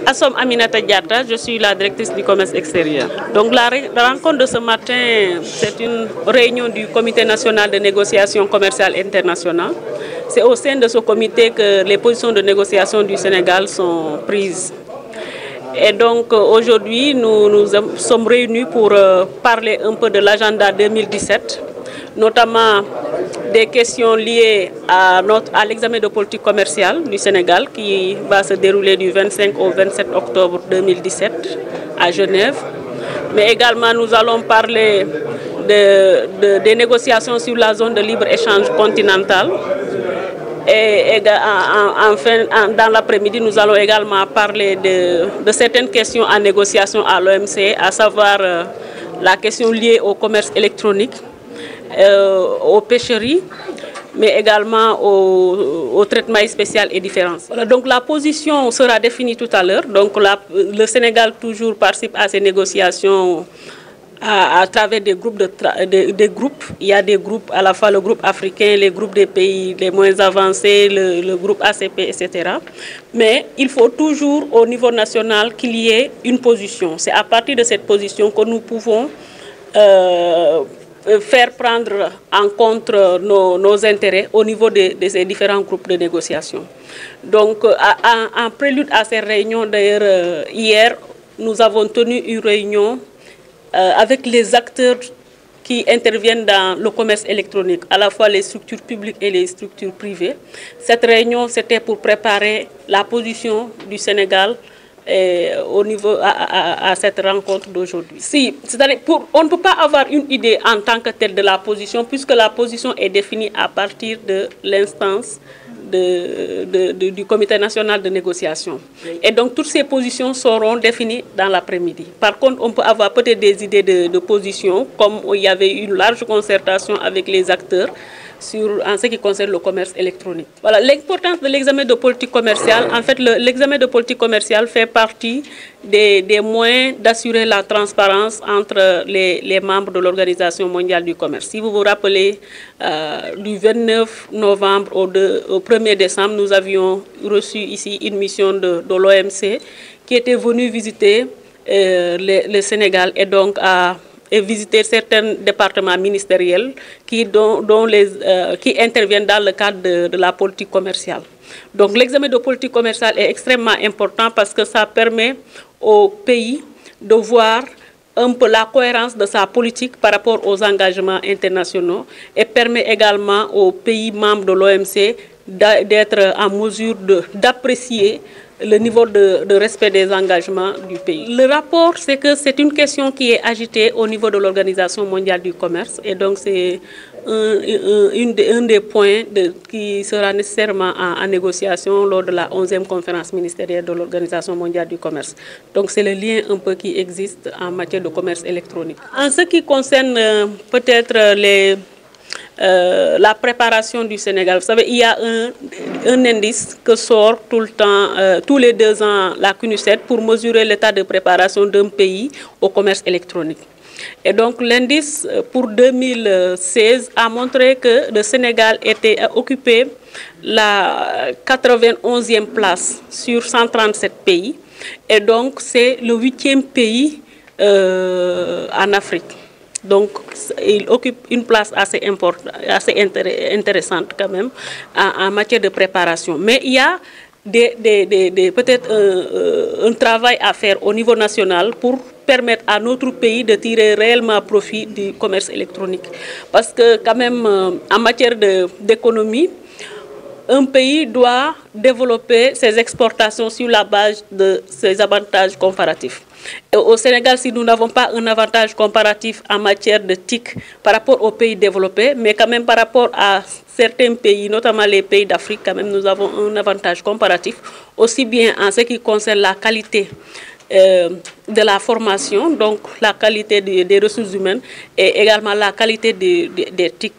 Assom Aminata Diatta, je suis la directrice du commerce extérieur. Donc la rencontre de ce matin, c'est une réunion du Comité national de négociation commerciale internationale. C'est au sein de ce comité que les positions de négociation du Sénégal sont prises. Et donc aujourd'hui, nous sommes réunis pour parler un peu de l'agenda 2017, notamment des questions liées à l'examen de politique commerciale du Sénégal qui va se dérouler du 25 au 27 octobre 2017 à Genève. Mais également nous allons parler des négociations sur la zone de libre-échange continentale. Et enfin, dans l'après-midi, nous allons également parler de certaines questions en négociation à l'OMC, à savoir la question liée au commerce électronique, aux pêcheries, mais également au traitement spécial et différencié. Voilà, donc la position sera définie tout à l'heure. Donc le Sénégal toujours participe à ces négociations à travers des groupes, des groupes. Il y a des groupes, à la fois le groupe africain, les groupes des pays les moins avancés, le groupe ACP, etc. Mais il faut toujours au niveau national qu'il y ait une position. C'est à partir de cette position que nous pouvons faire prendre en compte nos intérêts au niveau de ces différents groupes de négociation. Donc, en prélude à ces réunions, d'ailleurs, hier, nous avons tenu une réunion avec les acteurs qui interviennent dans le commerce électronique, à la fois les structures publiques et les structures privées. Cette réunion, c'était pour préparer la position du Sénégal au niveau à cette rencontre d'aujourd'hui. Si, c'est-à-dire on ne peut pas avoir une idée en tant que telle de la position, puisque la position est définie à partir de l'instance du Comité national de négociation. Et donc toutes ces positions seront définies dans l'après-midi. Par contre, on peut avoir peut-être des idées de position, comme il y avait une large concertation avec les acteurs en ce qui concerne le commerce électronique. Voilà, l'importance de l'examen de politique commerciale. En fait, l'examen de politique commerciale fait partie des moyens d'assurer la transparence entre les membres de l'Organisation mondiale du commerce. Si vous vous rappelez, du 29 novembre au 1er décembre, nous avions reçu ici une mission de l'OMC qui était venue visiter le Sénégal et donc et visiter certains départements ministériels qui interviennent dans le cadre de la politique commerciale. Donc l'examen de politique commerciale est extrêmement important parce que ça permet au pays de voir un peu la cohérence de sa politique par rapport aux engagements internationaux et permet également aux pays membres de l'OMC d'être en mesure d'apprécier le niveau de respect des engagements du pays. Le rapport, c'est que c'est une question qui est agitée au niveau de l'Organisation mondiale du commerce et donc c'est un des points qui sera nécessairement en négociation lors de la 11e conférence ministérielle de l'Organisation mondiale du commerce. Donc c'est le lien un peu qui existe en matière de commerce électronique. En ce qui concerne peut-être la préparation du Sénégal. Vous savez, il y a un indice que sort tout le temps, tous les 2 ans, la CNUSED, pour mesurer l'état de préparation d'un pays au commerce électronique. Et donc l'indice pour 2016 a montré que le Sénégal occupait la 91e place sur 137 pays. Et donc c'est le 8e pays en Afrique. Donc, il occupe une place assez intéressante quand même en matière de préparation. Mais il y a peut-être un travail à faire au niveau national pour permettre à notre pays de tirer réellement profit du commerce électronique. Parce que quand même, en matière d'économie, un pays doit développer ses exportations sur la base de ses avantages comparatifs. Et au Sénégal, si nous n'avons pas un avantage comparatif en matière de TIC par rapport aux pays développés, mais quand même par rapport à certains pays, notamment les pays d'Afrique, quand même nous avons un avantage comparatif, aussi bien en ce qui concerne la qualité de la formation, donc la qualité des ressources humaines et également la qualité des TIC.